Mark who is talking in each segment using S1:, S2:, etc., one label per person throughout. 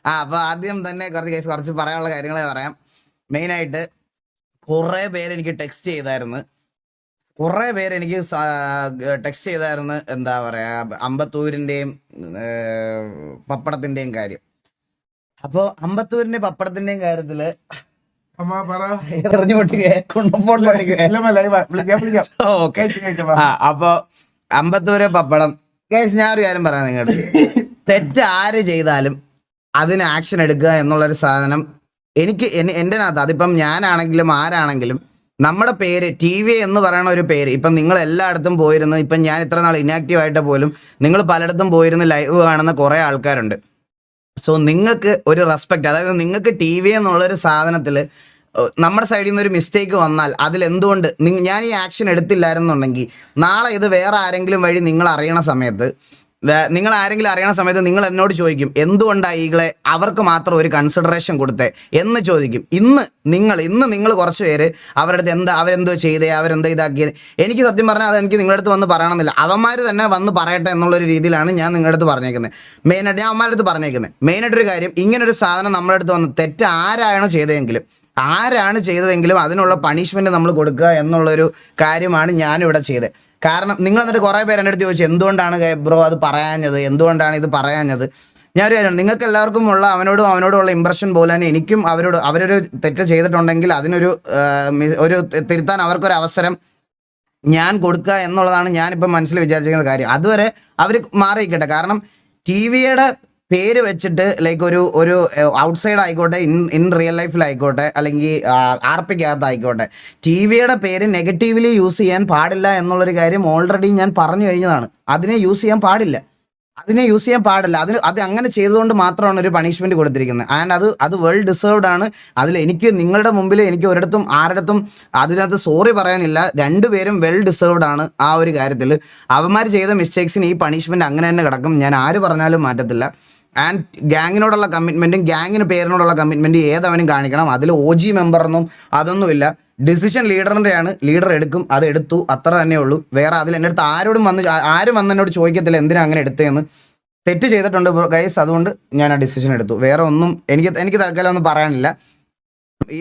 S1: അപ്പോൾ ആദ്യം തന്നെ കുറച്ച് പറയാനുള്ള കാര്യങ്ങളെ പറയാം. മെയിനായിട്ട് കുറേ പേര് എനിക്ക് ടെക്സ്റ്റ് ചെയ്തായിരുന്നു. എന്താ പറയുക, അമ്പത്തൂരിൻ്റെയും പപ്പടത്തിൻ്റെയും കാര്യം. അപ്പോൾ അമ്പത്തൂരിൻ്റെ പപ്പടത്തിൻ്റെയും കാര്യത്തിൽ അപ്പൊ അമ്പത്തൂര് പപ്പടം കേസ്, ഞാൻ ഒരു കാര്യം പറയാം നിങ്ങൾക്ക്. തെറ്റ് ആര് ചെയ്താലും അതിന് ആക്ഷൻ എടുക്കുക എന്നുള്ളൊരു സാധനം എൻ്റെ അകത്ത്, അതിപ്പം ഞാനാണെങ്കിലും ആരാണെങ്കിലും നമ്മുടെ പേര് TV എന്ന് പറയുന്ന ഒരു പേര്, ഇപ്പം നിങ്ങൾ എല്ലായിടത്തും പോയിരുന്നു. ഇപ്പം ഞാൻ ഇത്ര നാൾ ഇനാക്റ്റീവ് ആയിട്ട് പോലും നിങ്ങൾ പലയിടത്തും പോയിരുന്ന് ലൈവ് കാണുന്ന കുറേ ആൾക്കാരുണ്ട്. സോ നിങ്ങൾക്ക് ഒരു റെസ്പെക്റ്റ്, അതായത് നിങ്ങൾക്ക് TV എന്നുള്ളൊരു സാധനത്തിൽ നമ്മുടെ സൈഡിൽ നിന്ന് ഒരു മിസ്റ്റേക്ക് വന്നാൽ അതിലെന്തുകൊണ്ട് ഞാൻ ഈ ആക്ഷൻ എടുത്തില്ലായിരുന്നുണ്ടെങ്കിൽ നാളെ ഇത് വേറെ ആരെങ്കിലും വഴി നിങ്ങൾ അറിയണ സമയത്ത് നിങ്ങൾ എന്നോട് ചോദിക്കും, എന്തുകൊണ്ടാണ് ഈകളെ അവർക്ക് മാത്രം ഒരു കൺസിഡറേഷൻ കൊടുത്തേ എന്ന് ചോദിക്കും. ഇന്ന് നിങ്ങൾ കുറച്ച് പേര് അവരുടെ അടുത്ത് അവരെന്തോ ചെയ്തേ, അവരെന്തോ ഇതാക്കിയത്, എനിക്ക് സത്യം പറഞ്ഞാൽ അതെനിക്ക് നിങ്ങളുടെ അടുത്ത് വന്ന് പറയണമെന്നില്ല. അവന്മാർ തന്നെ വന്ന് പറയട്ടെ എന്നുള്ളൊരു രീതിയിലാണ് ഞാൻ നിങ്ങളുടെ അടുത്ത് പറഞ്ഞേക്കുന്നത്. ഞാൻ അവന്മാരുടെ അടുത്ത് പറഞ്ഞേക്കുന്നത് മെയിനായിട്ടൊരു കാര്യം, ഇങ്ങനൊരു സാധനം നമ്മുടെ അടുത്ത് വന്ന് തെറ്റ് ആരാണ് ചെയ്തതെങ്കിലും അതിനുള്ള പണിഷ്മെൻറ്റ് നമ്മൾ കൊടുക്കുക എന്നുള്ളൊരു കാര്യമാണ് ഞാനിവിടെ ചെയ്തത്. കാരണം നിങ്ങൾ എന്നിട്ട് കുറേ പേര് എൻ്റെ അടുത്ത് ചോദിച്ചു, എന്തുകൊണ്ടാണ് ബ്രോ അത് പറയാഞ്ഞത്, എന്തുകൊണ്ടാണ് ഇത് പറയാഞ്ഞത്. ഞാനൊരു കാര്യം, നിങ്ങൾക്ക് എല്ലാവർക്കും ഉള്ള അവനോടുള്ള ഇമ്പ്രഷൻ പോലെ തന്നെ എനിക്കും അവരൊരു തെറ്റ് ചെയ്തിട്ടുണ്ടെങ്കിൽ അതിനൊരു തിരുത്താൻ അവർക്കൊരു അവസരം ഞാൻ കൊടുക്കുക എന്നുള്ളതാണ് ഞാനിപ്പം മനസ്സിൽ വിചാരിച്ചിരിക്കുന്ന കാര്യം. അതുവരെ അവർ മാറിയിരിക്കട്ടെ. കാരണം TV-യുടെ പേര് വെച്ചിട്ട് ലൈക്ക് ഒരു ഔട്ട്സൈഡ് ആയിക്കോട്ടെ, ഇൻ റിയൽ ലൈഫിലായിക്കോട്ടെ, അല്ലെങ്കിൽ RP-ക്കകത്തായിക്കോട്ടെ, TV-യുടെ പേര് നെഗറ്റീവ്ലി യൂസ് ചെയ്യാൻ പാടില്ല എന്നുള്ളൊരു കാര്യം ഓൾറെഡി ഞാൻ പറഞ്ഞു കഴിഞ്ഞതാണ്. അതിനെ യൂസ് ചെയ്യാൻ പാടില്ല. അത് അങ്ങനെ ചെയ്തുകൊണ്ട് മാത്രമാണ് ഒരു പണിഷ്മെൻറ്റ് കൊടുത്തിരിക്കുന്നത്. ആൻഡ് അത് വെൽ ഡിസേർവ്ഡ് ആണ്. എനിക്ക് നിങ്ങളുടെ മുമ്പിൽ എനിക്ക് ആരുടെടുത്തും അതിനകത്ത് സോറി പറയാനില്ല. രണ്ടുപേരും വെൽ ഡിസേർവ്ഡ് ആണ് ആ ഒരു കാര്യത്തിൽ. അവന്മാർ ചെയ്ത മിസ്റ്റേക്സിന് ഈ പണിഷ്മെൻറ്റ് അങ്ങനെ തന്നെ കിടക്കും. ഞാൻ ആര് പറഞ്ഞാലും മാറ്റത്തില്ല. ആൻഡ് ഗ്യാങ്ങിനോടുള്ള കമ്മിറ്റ്മെൻറ്റും ഗ്യാങ്ങിന് പേരിനോടുള്ള കമ്മിറ്റ്മെൻറ്റും ഏതവനും കാണിക്കണം. അതിൽ OG മെമ്പറൊന്നും അതൊന്നുമില്ല. ഡിസിഷൻ ലീഡറിൻ്റെയാണ്, ലീഡർ എടുക്കും, അത് എടുത്തു, അത്ര തന്നെ ഉള്ളൂ. വേറെ അതിൽ എൻ്റെ അടുത്ത് ആരും വന്ന് എന്നോട് ചോദിക്കത്തില്ല എന്തിനാ അങ്ങനെ എടുത്തതെന്ന്. തെറ്റ് ചെയ്തിട്ടുണ്ട് ഗൈസ്, അതുകൊണ്ട് ഞാൻ ആ ഡിസിഷൻ എടുത്തു. വേറെ ഒന്നും എനിക്ക് തൽക്കാലം ഒന്നും പറയാനില്ല. ഈ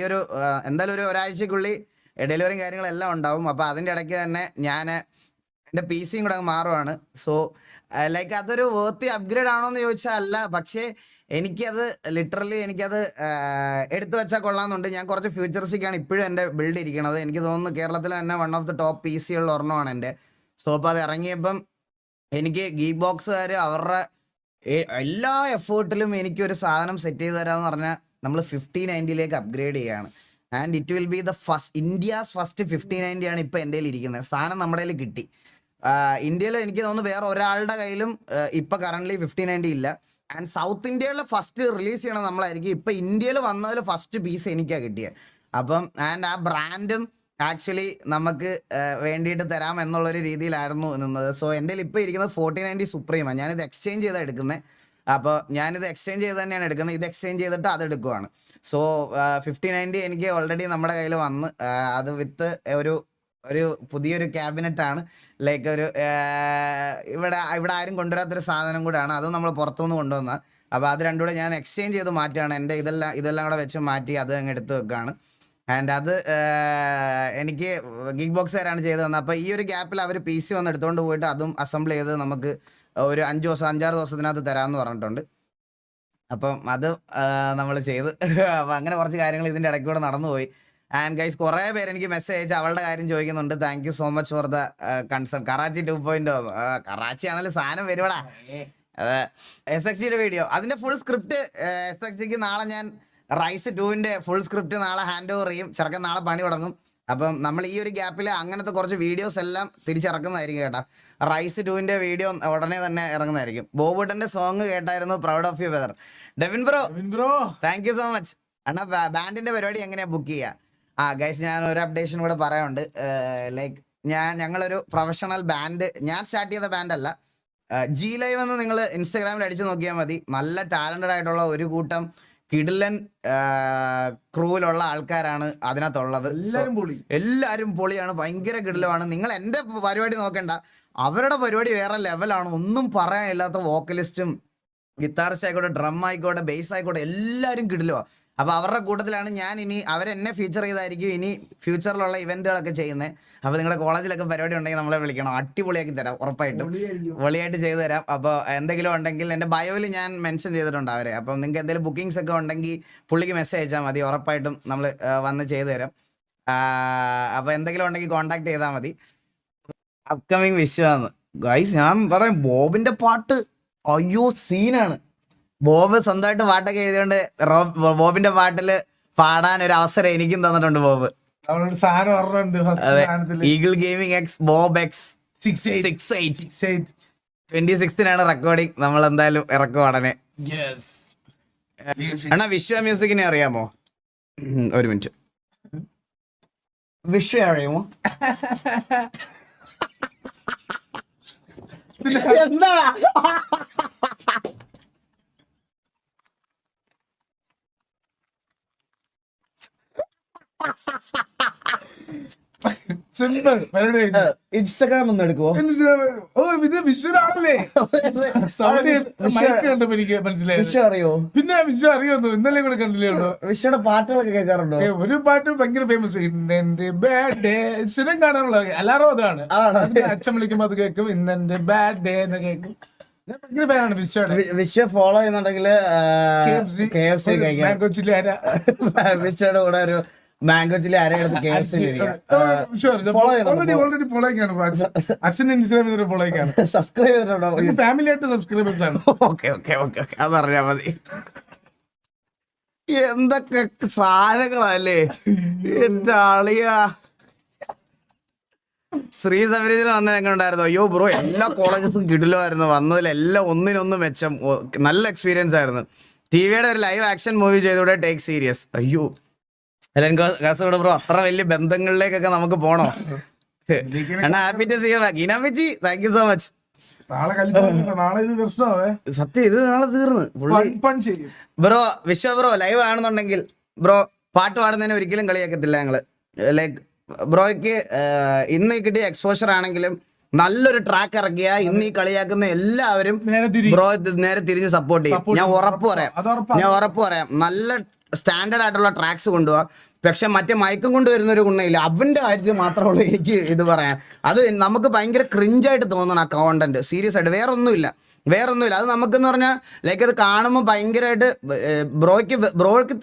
S1: എന്തായാലും ഒരാഴ്ചക്കുള്ളിൽ ഡെലിവറിയും കാര്യങ്ങളെല്ലാം ഉണ്ടാവും. അപ്പോൾ അതിൻ്റെ ഇടയ്ക്ക് തന്നെ ഞാൻ എൻ്റെ PC കൂടെ അങ്ങ് മാറുവാണ്. സോ ലൈക്ക് അതൊരു വേർത്തി അപ്ഗ്രേഡ് ആണോ എന്ന് ചോദിച്ചാൽ അല്ല, പക്ഷേ എനിക്കത് എടുത്തു വെച്ചാൽ കൊള്ളാമെന്നുണ്ട്. ഞാൻ കുറച്ച് ഫ്യൂച്ചറിസ്റ്റിക്കാണ് ഇപ്പോഴും എൻ്റെ ബിൽഡ് ഇരിക്കണത്. എനിക്ക് തോന്നുന്നു കേരളത്തിൽ തന്നെ വൺ ഓഫ് ദി ടോപ്പ് PC-കളിൽ ഒരെണ്ണമാണ് എൻ്റെ. സോ അപ്പോൾ അത് ഇറങ്ങിയപ്പം എനിക്ക് ഗീക്ക് ബോക്സുകാർ അവരുടെ എല്ലാ എഫേർട്ടിലും എനിക്കൊരു സാധനം സെറ്റ് ചെയ്ത് തരാമെന്ന് പറഞ്ഞാൽ നമ്മൾ 5090 അപ്ഗ്രേഡ് ചെയ്യുകയാണ്. And it will be India's first 5090 ആണ് ഇപ്പോൾ എൻ്റെ കയ്യിൽ ഇരിക്കുന്നത്. സാധനം നമ്മുടെ കയ്യിൽ കിട്ടി. ഇന്ത്യയിൽ എനിക്ക് തോന്നുന്നു വേറെ ഒരാളുടെ കയ്യിലും ഇപ്പോൾ കറൻ്റ്ലി 5090 ഇല്ല. ആൻഡ് സൗത്ത് ഇന്ത്യയിൽ ഫസ്റ്റ് റിലീസ് ചെയ്യണം നമ്മളായിരിക്കും. ഇപ്പം ഇന്ത്യയിൽ വന്നതിൽ ഫസ്റ്റ് പീസ് എനിക്കാണ് കിട്ടിയത്. അപ്പം ആൻഡ് ആ ബ്രാൻഡും ആക്ച്വലി നമുക്ക് വേണ്ടിയിട്ട് തരാം എന്നുള്ളൊരു രീതിയിലായിരുന്നു നിന്നത്. സോ എൻ്റെ കയ്യിൽ ഇപ്പോൾ ഇരിക്കുന്നത് 4090 സുപ്രീമാണ്. ഞാനിത് എക്സ്ചേഞ്ച് ചെയ്താണ് എടുക്കുന്നത്. അപ്പോൾ ഞാനിത് എക്സ്ചേഞ്ച് ചെയ്ത് തന്നെയാണ് എടുക്കുന്നത്. ഇത് എക്സ്ചേഞ്ച് ചെയ്തിട്ട് അത് എടുക്കുവാണ്. സോ 5090 എനിക്ക് ഓൾറെഡി നമ്മുടെ കയ്യിൽ വന്ന്, അത് വിത്ത് ഒരു പുതിയൊരു ക്യാബിനറ്റാണ്. ലൈക്ക് ഇവിടെ ആരും കൊണ്ടുവരാത്തൊരു സാധനം കൂടെയാണ്. അത് നമ്മൾ പുറത്തുനിന്ന് കൊണ്ടുവന്ന. അപ്പോൾ അത് രണ്ടും കൂടെ ഞാൻ എക്സ്ചേഞ്ച് ചെയ്ത് മാറ്റുകയാണ്. എൻ്റെ ഇതെല്ലാം കൂടെ വെച്ച് മാറ്റി അത് അങ്ങ് എടുത്ത് വെക്കുകയാണ്. ആൻഡ് അത് എനിക്ക് ഗീക്ക് ബോക്സുകാരാണ് ചെയ്ത് തന്നത്. അപ്പോൾ ഈ ഒരു ഗ്യാപ്പിൽ അവർ PC വന്ന് എടുത്തുകൊണ്ട് പോയിട്ട് അതും അസംബിൾ ചെയ്ത് നമുക്ക് ഒരു 5-6 ദിവസത്തിനകത്ത് തരാമെന്ന് പറഞ്ഞിട്ടുണ്ട്. അപ്പം അത് നമ്മൾ ചെയ്ത് അപ്പോൾ അങ്ങനെ കുറച്ച് കാര്യങ്ങൾ ഇതിൻ്റെ ഇടയ്ക്കൂടെ നടന്നുപോയി. ആൻഡ് ഗൈസ് കുറേ പേര് എനിക്ക് മെസ്സേജ് അയച്ച് അവളുടെ കാര്യം ചോദിക്കുന്നുണ്ട്. Thank you so much for the concern. Karachi 2.0 Karachi ആണെങ്കിലും സാധനം വരുവടാ. അതെ, SXGയുടെ വീഡിയോ അതിൻ്റെ ഫുൾ സ്ക്രിപ്റ്റ് SXGക്ക് നാളെ ഞാൻ റൈസ് 2ൻ്റെ ഫുൾ സ്ക്രിപ്റ്റ് നാളെ ഹാൻഡ് ഓവർ ചെയ്യും. ചെറുക്കൻ നാളെ പണി തുടങ്ങും. അപ്പം നമ്മൾ ഈ ഒരു ഗ്യാപ്പിൽ അങ്ങനത്തെ കുറച്ച് വീഡിയോസ് എല്ലാം തിരിച്ചിറക്കുന്നതായിരിക്കും കേട്ടോ. റൈസ് 2ൻ്റെ വീഡിയോ ഉടനെ തന്നെ ഇറങ്ങുന്നതായിരിക്കും. ബോബുട്ടൻ്റെ സോങ് കേട്ടായിരുന്നു, proud of U whether. Devin bro thank you so much. അണ്ണാ ബാൻഡിൻ്റെ പരിപാടി എങ്ങനെയാണ് ബുക്ക് ചെയ്യുക? ഗൈസ് ഞാൻ ഒരു അപ്ഡേഷൻ കൂടെ പറയാനുണ്ട്. ലൈക്ക് ഞങ്ങളൊരു പ്രൊഫഷണൽ ബാൻഡ്, ഞാൻ സ്റ്റാർട്ട് ചെയ്ത ബാൻഡല്ല. G Live എന്ന് നിങ്ങൾ ഇൻസ്റ്റാഗ്രാമിൽ അടിച്ചു നോക്കിയാൽ മതി. നല്ല ടാലൻറ്റഡ് ആയിട്ടുള്ള ഒരു കൂട്ടം കിടിലൻ ക്രൂവിലുള്ള ആൾക്കാരാണ് അതിനകത്തുള്ളത്. എല്ലാവരും പൊളിയാണ്, ഭയങ്കര കിടിലമാണ്. നിങ്ങൾ എൻ്റെ പരിപാടി നോക്കണ്ട, അവരുടെ പരിപാടി വേറെ ലെവലാണ്. ഒന്നും പറയാനില്ലാത്ത വോക്കലിസ്റ്റും ഗിത്താറിസ്റ്റ് ആയിക്കോട്ടെ, ഡ്രം ആയിക്കോട്ടെ, ബേസ് ആയിക്കോട്ടെ, എല്ലാവരും കിടിലോ. അപ്പോൾ അവരുടെ കൂട്ടത്തിലാണ് ഞാൻ ഇനി അവരെന്നെ ഫീച്ചർ ചെയ്തായിരിക്കും ഇനി ഫ്യൂച്ചറിലുള്ള ഇവന്റുകളൊക്കെ ചെയ്യുന്നത്. അപ്പോൾ നിങ്ങളുടെ കോളേജിലൊക്കെ പരിപാടി ഉണ്ടെങ്കിൽ നമ്മളെ വിളിക്കണം, അടിപൊളിയാക്കി തരാം ഉറപ്പായിട്ടും, പൊളിയായിട്ട് ചെയ്തു തരാം. അപ്പോൾ എന്തെങ്കിലും ഉണ്ടെങ്കിൽ എൻ്റെ ബയോയിൽ ഞാൻ മെൻഷൻ ചെയ്തിട്ടുണ്ട് അവരെ. അപ്പം നിങ്ങൾക്ക് എന്തെങ്കിലും ബുക്കിങ്സ് ഒക്കെ ഉണ്ടെങ്കിൽ പുള്ളിക്ക് മെസ്സേജ് അയച്ചാൽ മതി, ഉറപ്പായിട്ടും നമ്മൾ വന്ന് ചെയ്തു തരാം. അപ്പോൾ എന്തെങ്കിലും ഉണ്ടെങ്കിൽ കോൺടാക്ട് ചെയ്താൽ മതി. അപ്കമിങ് വിഷുവാണ് ഗൈസ്. ഞാൻ പറയാം ബോബിന്റെ പാട്ട് അയ്യോ സീനാണ്. ബോബ് സ്വന്തമായിട്ട് പാട്ടൊക്കെ എഴുതിയോണ്ട് ബോബിന്റെ പാട്ടില് പാടാൻ ഒരു അവസരം എനിക്കും തന്നിട്ടുണ്ട് Bob. Eagle gaming X Bob X 26 recording. നമ്മൾ എന്തായാലും ഇറക്കും ഉടനെ. അണ്ണാ വിശ്വ മ്യൂസിക്കിനെ അറിയാമോ? ഒരു മിനിറ്റ്. വിശ്വ അറിയാമോ? എന്താ ഇൻസ്റ്റാഗ്രാം ഒന്ന് എടുക്കുവോ?
S2: ഇത് വിഷുവാണല്ലേ? എനിക്ക് മനസ്സിലായി.
S1: വിഷു അറിയോ?
S2: പിന്നെ വിഷു അറിയാമോ? ഇന്നലെ കൂടെ കണ്ടില്ലേ ഉള്ളൂ.
S1: വിഷുടെ പാട്ടുകളൊക്കെ കേൾക്കാറുണ്ടോ?
S2: ഒരു പാട്ട് ഭയങ്കര ഫേമസ്, ഇന്നെന്റെ ബാഡ് ഡേ. സ്ഥിരം കാണാനുള്ള എല്ലാവരും അതാണ്. അച്ഛൻ വിളിക്കുമ്പോ അത് കേൾക്കും, ഇന്നെന്റെ ബാഡ് ഡേ എന്ന് കേൾക്കും. ഞാൻ ഭയങ്കര ഫാനാണ് വിഷുടെ.
S1: വിഷു ഫോളോ ചെയ്യുന്നുണ്ടെങ്കിൽ
S2: മാംഗോ ചില്ലി അര.
S1: വിഷുടെ കൂടെ ഒരു മാംഗോ ചില്ലി അരയെടുത്ത് KFC
S2: ഓൾറെഡി ഫോളോയ്ക്കാണ്. അച്ഛൻ ഇൻസ്റ്റാഗ്രാമിൽ ഫോളോയ്ക്കാണ്.
S1: സബ്സ്ക്രൈബ് ചെയ്തിട്ടുണ്ടോ?
S2: ഫാമിലി ആയിട്ട് സബ്സ്ക്രൈബേഴ്സ് ആണ്.
S1: ഓക്കെ അതറിയാ മതി. എന്തൊക്കെ സാധനങ്ങളല്ലേ എന്റെ ആളിയാ. ശ്രീ സബരീജിൽ വന്ന എങ്ങനെ ഉണ്ടായിരുന്നു? അയ്യോ ബ്രോ, എല്ലാ കോളേജസും കിടിലുമായിരുന്നു. വന്നതിലെല്ലാം ഒന്നിനൊന്ന് മെച്ചം. നല്ല എക്സ്പീരിയൻസ് ആയിരുന്നു. ടിവിയുടെ ഒരു ലൈവ് ആക്ഷൻ മൂവി ചെയ്തൂടെ? Take serious. അയ്യോ കാസർഗോഡ് ബ്രോ, അത്ര വലിയ ബന്ധങ്ങളിലേക്കൊക്കെ നമുക്ക് പോണോ? Happy to see you back. ഇനാമിച്ചി താങ്ക് യു സോ മച്ച്. സത്യം ഇത് നാളെ തീർന്ന് ബ്രോ. വിശ്വ ബ്രോ ലൈവ് ആണെന്നുണ്ടെങ്കിൽ ബ്രോ പാട്ട് പാടുന്നതിന് ഒരിക്കലും കളിയാക്കത്തില്ല ഞങ്ങള്. ലൈക്ക് ബ്രോയ്ക്ക് ഇന്ന് കിട്ടിയ എക്സ്പോഷർ ആണെങ്കിലും നല്ലൊരു ട്രാക്ക് ഇറക്കിയ ഇന്ന് ഈ കളിയാക്കുന്ന എല്ലാവരും ബ്രോ നേരെ തിരിഞ്ഞ് സപ്പോർട്ട് ചെയ്യും. ഞാൻ ഉറപ്പ് പറയാം നല്ല സ്റ്റാൻഡേർഡ് ആയിട്ടുള്ള ട്രാക്സ് കൊണ്ടുപോവാ. പക്ഷെ മറ്റേ മയക്കം കൊണ്ടുവരുന്ന ഒരു ഗുണയില്ല. അവന്റെ കാര്യത്തിൽ മാത്രമേ ഉള്ളൂ എനിക്ക് ഇത് പറയാൻ. അത് നമുക്ക് ഭയങ്കര ക്രിഞ്ചായിട്ട് തോന്നണം ആ കോണ്ടന്റ്. സീരിയസ് ആയിട്ട് വേറൊന്നുമില്ല. അത് നമുക്കെന്ന് പറഞ്ഞാൽ ലൈക്ക് അത് കാണുമ്പോൾ ഭയങ്കരമായിട്ട് ബ്രോയ്ക്ക്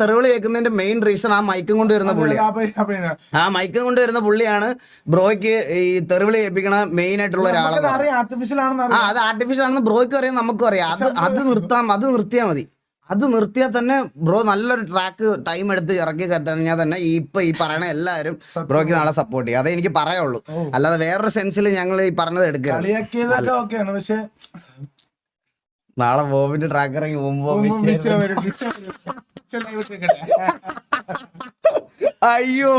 S1: തെറിവിളി കേൾക്കുന്നതിന്റെ മെയിൻ റീസൺ ആ മയക്കം കൊണ്ടുവരുന്ന പുള്ളിയാണ്. ആ മയക്കം കൊണ്ടുവരുന്ന പുള്ളിയാണ് ബ്രോയ്ക്ക് ഈ തെറിവിളി കേൾപ്പിക്കണ മെയിൻ ആയിട്ടുള്ള ഒരാളാണ്. അത് ആർട്ടിഫിഷ്യൽ ആണെന്ന് ബ്രോയ്ക്കും അറിയാം, നമുക്കും അറിയാം. അത് നിർത്തിയാൽ മതി. അത് നിർത്തിയാൽ തന്നെ ബ്രോ നല്ലൊരു ട്രാക്ക് ടൈം എടുത്ത് ഇറക്കി കഴിഞ്ഞാൽ തന്നെ ഈ പറയണ എല്ലാവരും ബ്രോയ്ക്ക് നാളെ സപ്പോർട്ട് ചെയ്യും. അതേ എനിക്ക് പറയുള്ളൂ. അല്ലാതെ വേറൊരു സെൻസിൽ ഞങ്ങൾ ഈ പറഞ്ഞത് എടുക്കരുത്. നാളെ ബോബിന്റെ ട്രാക്ക് ഇറങ്ങി മുമ്പോ അയ്യോ